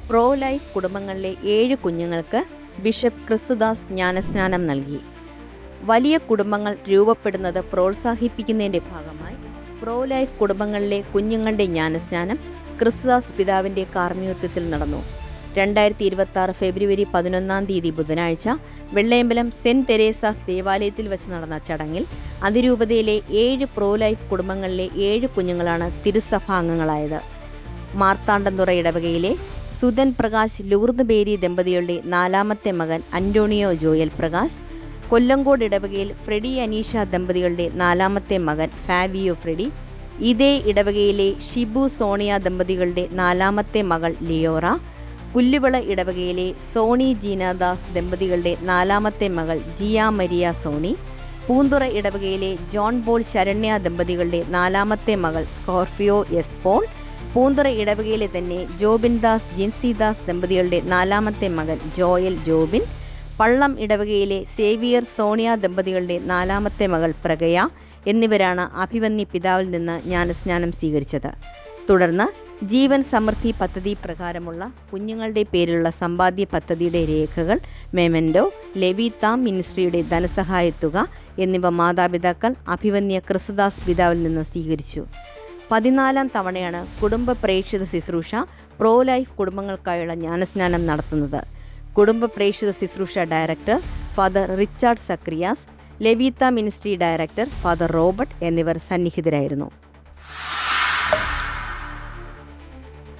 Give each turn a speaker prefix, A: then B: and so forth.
A: Pro life കുടുംബങ്ങളിലെ 7 കുഞ്ഞുങ്ങൾക്ക് bishop Christudas ജ്ഞാനസ്നാനം നൽകി. വലിയ കുടുംബങ്ങൾ രൂപപ്പെടുന്നത് പ്രോത്സാഹിപ്പിക്കുന്നതിൻ്റെ ഭാഗമായി പ്രോ ലൈഫ് കുടുംബങ്ങളിലെ കുഞ്ഞുങ്ങളുടെ ജ്ഞാനസ്നാനം ക്രിസ്തുദാസ് പിതാവിൻ്റെ കാർമ്മികത്വത്തിൽ നടന്നു. 2026 ഫെബ്രുവരി 11 ബുധനാഴ്ച വെള്ളയമ്പലം സെന്റ് തെരേസാസ് ദേവാലയത്തിൽ വെച്ച് നടന്ന ചടങ്ങിൽ അതിരൂപതയിലെ 7 പ്രോ ലൈഫ് കുടുംബങ്ങളിലെ 7 കുഞ്ഞുങ്ങളാണ് തിരുസഭാംഗങ്ങളായത്. മാർത്താണ്ഡംതുറ ഇടവകയിലെ സുധൻ പ്രകാശ് ലൂർദ് ബേരി ദമ്പതികളുടെ 4ാമത്തെ മകൻ അന്റോണിയോ ജോയൽ പ്രകാശ്, കൊല്ലങ്കോട് ഇടവകയിൽ ഫ്രെഡി അനീഷ ദമ്പതികളുടെ 4ാമത്തെ മകൻ ഫാബിയോ ഫ്രെഡി, ഇതേ ഇടവകയിലെ ഷിബു സോണിയ ദമ്പതികളുടെ 4ാമത്തെ മകൾ ലിയോറ, പുല്ലുവിള ഇടവകയിലെ സോണി ജീനാദാസ് ദമ്പതികളുടെ 4ാമത്തെ മകൾ ജിയ മരിയ സോണി, പൂന്തുറ ഇടവകയിലെ ജോൺ പോൾ ശരണ്യ ദമ്പതികളുടെ 4ാമത്തെ മകൾ സ്കോർപിയോ എസ് പോൾ, പൂന്തുറ ഇടവകയിലെ തന്നെ ജോബിൻ ദാസ് ജിൻസിദാസ് ദമ്പതികളുടെ 4ാമത്തെ മകൻ ജോയൽ ജോബിൻ, പള്ളം ഇടവകയിലെ സേവിയർ സോണിയ ദമ്പതികളുടെ 4ാമത്തെ മകൾ പ്രഗയ എന്നിവരാണ് അഭിവന്യ പിതാവിൽ നിന്ന് ജ്ഞാനസ്നാനം സ്വീകരിച്ചത്. തുടർന്ന് ജീവൻ സമൃദ്ധി പദ്ധതി പ്രകാരമുള്ള കുഞ്ഞുങ്ങളുടെ പേരിലുള്ള സമ്പാദ്യ പദ്ധതിയുടെ രേഖകൾ, മെമൻഡോ, ലെവിത്ത മിനിസ്ട്രിയുടെ ധനസഹായത്തുക എന്നിവ മാതാപിതാക്കൾ അഭിവന്യ ക്രിസ്തുദാസ് പിതാവിൽ നിന്ന് സ്വീകരിച്ചു. 14ാം തവണയാണ് കുടുംബ പ്രേക്ഷിത ശുശ്രൂഷ പ്രോ ലൈഫ് കുടുംബങ്ങൾക്കായുള്ള ജ്ഞാനസ്നാനം നടത്തുന്നത്. കുടുംബ പ്രേക്ഷിത ശുശ്രൂഷ ഡയറക്ടർ ഫാദർ റിച്ചാർഡ് സക്രിയാസ്, ലെവിത്ത മിനിസ്ട്രി ഡയറക്ടർ ഫാദർ റോബർട്ട് എന്നിവർ സന്നിഹിതരായിരുന്നു.